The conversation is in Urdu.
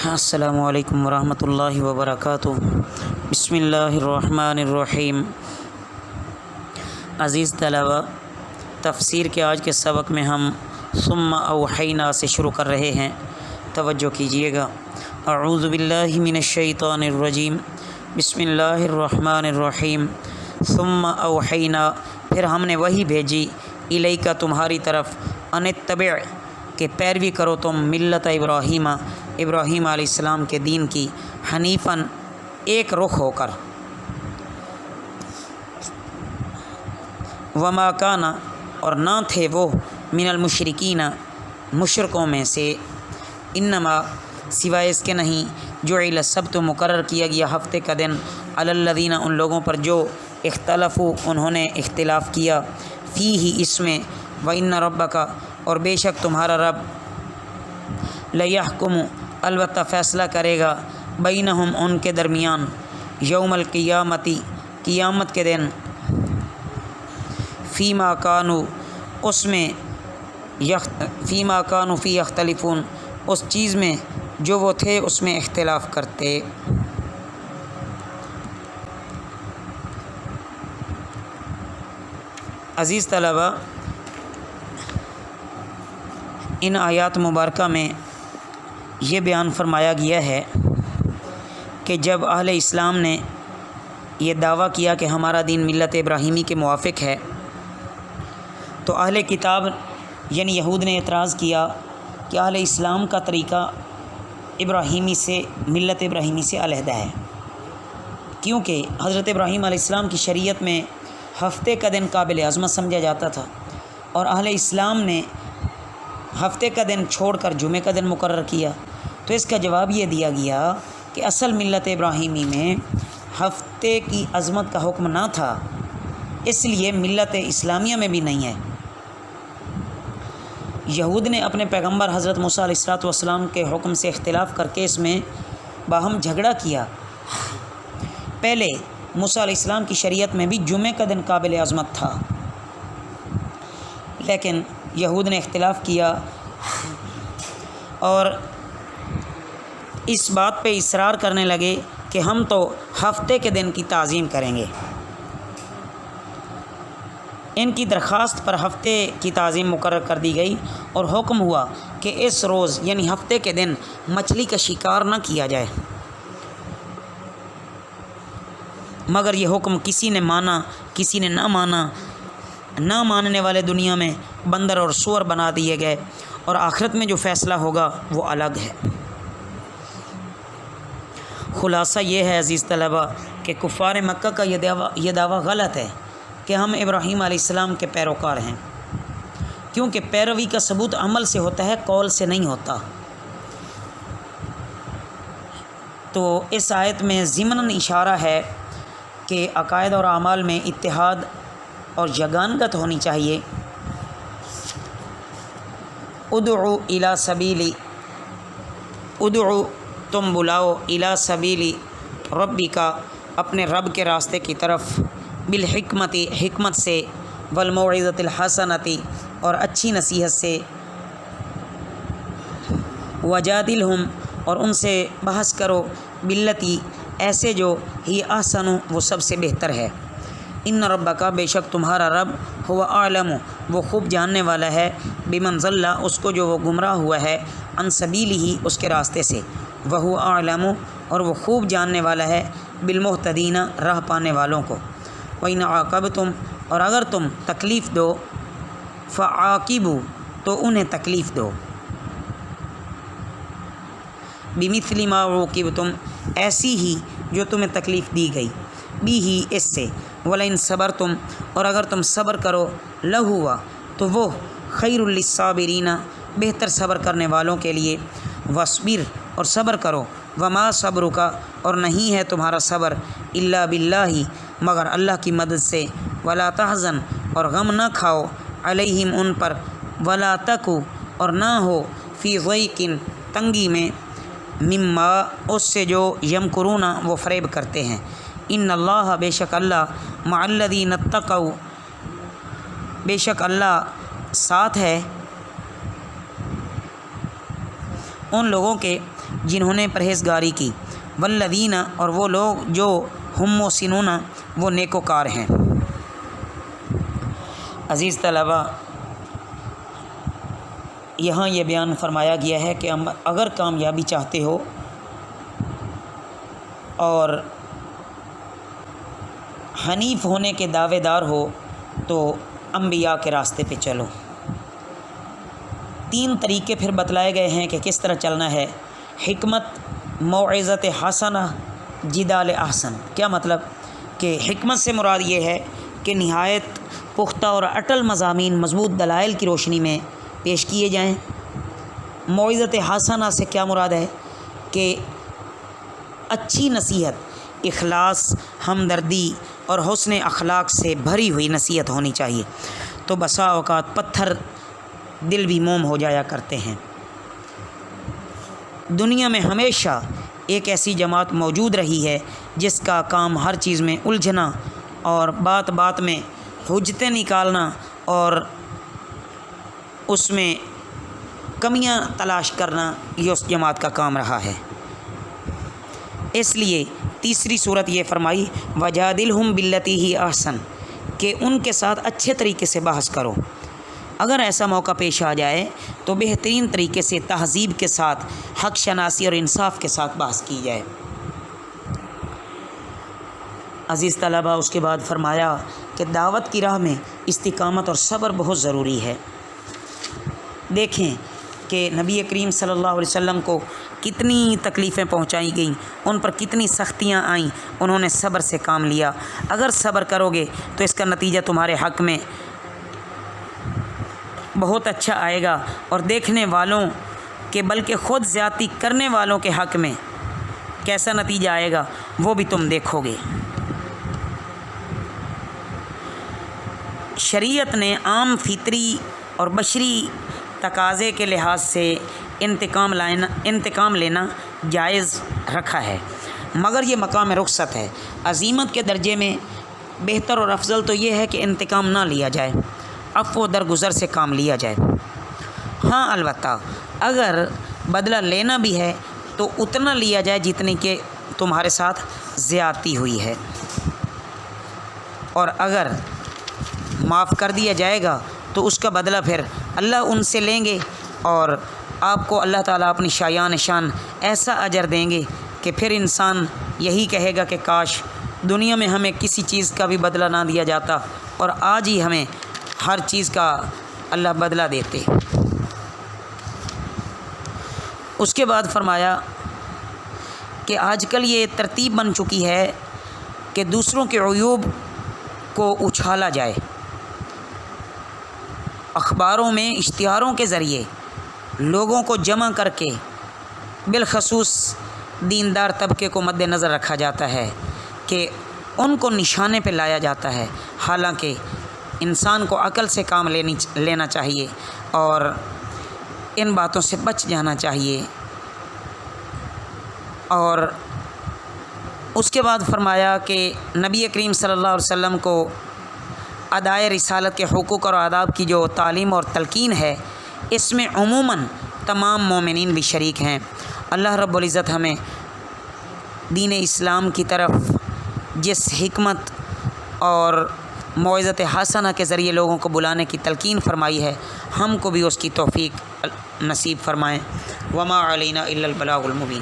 السلام علیکم ورحمۃ اللہ وبرکاتہ۔ بسم اللہ الرحمن الرحیم۔ عزیز طلبہ، تفسیر کے آج کے سبق میں ہم ثم اوحینا سے شروع کر رہے ہیں، توجہ کیجیے گا۔ اعوذ باللہ من الشیطان الرجیم، بسم اللہ الرحمن الرحیم۔ ثم اوحینا، پھر ہم نے وحی بھیجی، الیکا تمہاری طرف، ان اتبع کہ پیروی کرو تم، ملت ابراہیم علیہ السلام کے دین کی، حنیفاً ایک رخ ہو کر، وما کان اور نہ تھے وہ، من المشرکین مشرکوں میں سے، انما سوائے اس کے نہیں، جعل السبت مقرر کیا گیا ہفتے کا دن، علی الذین ان لوگوں پر جو اختلفوا انہوں نے اختلاف کیا، فیہ اس میں، وان ربک اور بے شک تمہارا رب، لیحکم البتہ فیصلہ کرے گا، بینہم ان کے درمیان، یوم القیامتی قیامت کے دن، فیما کانوا اس میں، فیما کانوا فی یختلفون اس چیز میں جو وہ تھے اس میں اختلاف کرتے۔ عزیز طلبہ، ان آیات مبارکہ میں یہ بیان فرمایا گیا ہے کہ جب اہل اسلام نے یہ دعویٰ کیا کہ ہمارا دین ملت ابراہیمی کے موافق ہے، تو اہل کتاب یعنی یہود نے اعتراض کیا کہ اہل اسلام کا طریقہ ابراہیمی سے، ملت ابراہیمی سے علیحدہ ہے، کیونکہ حضرت ابراہیم علیہ السلام کی شریعت میں ہفتے کا دن قابل عظمت سمجھا جاتا تھا، اور اہل اسلام نے ہفتے کا دن چھوڑ کر جمعے کا دن مقرر کیا۔ تو اس کا جواب یہ دیا گیا کہ اصل ملت ابراہیمی میں ہفتے کی عظمت کا حکم نہ تھا، اس لیے ملت اسلامیہ میں بھی نہیں ہے۔ یہود نے اپنے پیغمبر حضرت موسیٰ علیہ السلام کے حکم سے اختلاف کر کے اس میں باہم جھگڑا کیا۔ پہلے موسیٰ علیہ السلام کی شریعت میں بھی جمعے کا دن قابل عظمت تھا، لیکن یہود نے اختلاف کیا اور اس بات پہ اصرار کرنے لگے کہ ہم تو ہفتے کے دن کی تعظیم کریں گے۔ ان کی درخواست پر ہفتے کی تعظیم مقرر کر دی گئی اور حکم ہوا کہ اس روز یعنی ہفتے کے دن مچھلی کا شکار نہ کیا جائے، مگر یہ حکم کسی نے مانا کسی نے نہ مانا، نہ ماننے والے دنیا میں بندر اور سور بنا دیے گئے، اور آخرت میں جو فیصلہ ہوگا وہ الگ ہے۔ خلاصہ یہ ہے عزیز طلبہ کہ کفار مکہ کا یہ دعویٰ غلط ہے کہ ہم ابراہیم علیہ السلام کے پیروکار ہیں، کیونکہ پیروی کا ثبوت عمل سے ہوتا ہے، قول سے نہیں ہوتا۔ تو اس آیت میں ضمناً اشارہ ہے کہ عقائد اور اعمال میں اتحاد اور یگانگت ہونی چاہیے۔ ادعو الی سبیلی، ادعو تم بلاؤ، الی سبیلی ربی کا اپنے رب کے راستے کی طرف، بالحکمتی حکمت سے، والموعظۃ الحسنتی اور اچھی نصیحت سے، وجادلہم اور ان سے بحث کرو، باللتی ایسے جو ہی احسن وہ سب سے بہتر ہے، ان ربک بے شک تمہارا رب، هو اعلم وہ خوب جاننے والا ہے، بمن ضل اس کو جو وہ گمراہ ہوا ہے، عن سبیلہ اس کے راستے سے، وهو اعلم اور وہ خوب جاننے والا ہے، بالمہتدین راہ پانے والوں کو، وَإِنْ عَاقَبْتُمْ اور اگر تم تکلیف دو، فَعَاقِبُوا تو انہیں تکلیف دو، بِمِثْلِ مَا عُوقِبْتُمْ ایسی ہی جو تمہیں تکلیف دی گئی، بھی اس سے، وَلَئِنْ صَبَرْتُمْ اور اگر تم صبر کرو، لَهُوَ تو وہ خَيْرٌ لِلصَّابِرِينَ بہتر صبر کرنے والوں کے لیے، وَاصْبِرْ اور صبر کرو، وَمَا صَبْرُكَ اور نہیں ہے تمہارا صبر، إِلَّا بِاللَّهِ مگر اللہ کی مدد سے، وَلَا تَحْزَنْ اور غم نہ کھاؤ، عَلَيْهِمْ ان پر، وَلَا تَكُ اور نہ ہو، فِي ضَيْقٍ تنگی میں، مما اس سے جو یمکرون وہ فریب کرتے ہیں، ان اللہ بے شک اللہ، مع الذین اتقوا بے شک اللہ ساتھ ہے، ان لوگوں کے جنہوں نے پرہیزگاری کی، والذین اور وہ لوگ جو ہم محسنون وہ نیکوکار ہیں۔ عزیز طلبہ، یہاں یہ بیان فرمایا گیا ہے کہ اگر کامیابی چاہتے ہو اور حنیف ہونے کے دعوے دار ہو تو انبیاء کے راستے پہ چلو۔ 3 طریقے پھر بتلائے گئے ہیں کہ کس طرح چلنا ہے۔ حکمت، موعظت حسنہ، جدال احسن۔ کیا مطلب کہ حکمت سے مراد یہ ہے کہ نہایت پختہ اور اٹل مضامین مضبوط دلائل کی روشنی میں پیش کیے جائیں۔ موعظت حسنہ سے کیا مراد ہے کہ اچھی نصیحت، اخلاص، ہمدردی اور حسن اخلاق سے بھری ہوئی نصیحت ہونی چاہیے، تو بسا اوقات پتھر دل بھی موم ہو جایا کرتے ہیں۔ دنیا میں ہمیشہ ایک ایسی جماعت موجود رہی ہے جس کا کام ہر چیز میں الجھنا اور بات بات میں حجتیں نکالنا اور اس میں کمیاں تلاش کرنا، یہ اس جماعت کا کام رہا ہے۔ اس لیے تیسری صورت یہ فرمائی وجادلہم باللتی ہی احسن، کہ ان کے ساتھ اچھے طریقے سے بحث کرو۔ اگر ایسا موقع پیش آ جائے تو بہترین طریقے سے تہذیب کے ساتھ، حق شناسی اور انصاف کے ساتھ بحث کی جائے۔ عزیز طلبہ، اس کے بعد فرمایا کہ دعوت کی راہ میں استقامت اور صبر بہت ضروری ہے۔ دیکھیں کہ نبی کریم صلی اللہ علیہ وسلم کو کتنی تکلیفیں پہنچائی گئیں، ان پر کتنی سختیاں آئیں، انہوں نے صبر سے کام لیا۔ اگر صبر کرو گے تو اس کا نتیجہ تمہارے حق میں بہت اچھا آئے گا، اور دیکھنے والوں کے بلکہ خود زیادتی کرنے والوں کے حق میں کیسا نتیجہ آئے گا وہ بھی تم دیکھو گے۔ شریعت نے عام فطری اور بشری تقاضے کے لحاظ سے انتقام لینا جائز رکھا ہے، مگر یہ مقام رخصت ہے۔ عزیمت کے درجے میں بہتر اور افضل تو یہ ہے کہ انتقام نہ لیا جائے، عفو و درگزر سے کام لیا جائے۔ ہاں البتہ اگر بدلہ لینا بھی ہے تو اتنا لیا جائے جتنی کہ تمہارے ساتھ زیادتی ہوئی ہے، اور اگر معاف کر دیا جائے گا تو اس کا بدلہ پھر اللہ ان سے لیں گے، اور آپ کو اللہ تعالیٰ اپنی شایان شان ایسا اجر دیں گے کہ پھر انسان یہی کہے گا کہ کاش دنیا میں ہمیں کسی چیز کا بھی بدلہ نہ دیا جاتا اور آج ہی ہمیں ہر چیز کا اللہ بدلہ دیتے۔ اس کے بعد فرمایا کہ آج کل یہ ترتیب بن چکی ہے کہ دوسروں کے عیوب کو اچھالا جائے، اخباروں میں اشتہاروں کے ذریعے لوگوں کو جمع کر کے بالخصوص دیندار طبقے کو مد نظر رکھا جاتا ہے کہ ان کو نشانے پہ لایا جاتا ہے، حالانکہ انسان کو عقل سے کام لینا چاہیے اور ان باتوں سے بچ جانا چاہیے۔ اور اس کے بعد فرمایا کہ نبی کریم صلی اللہ علیہ وسلم کو ادائے رسالت کے حقوق اور آداب کی جو تعلیم اور تلقین ہے، اس میں عموماً تمام مومنین بھی شریک ہیں۔ اللہ رب العزت ہمیں دین اسلام کی طرف جس حکمت اور موعظت حسنہ کے ذریعے لوگوں کو بلانے کی تلقین فرمائی ہے، ہم کو بھی اس کی توفیق نصیب فرمائیں۔ وما علینا الا البلاغ المبین۔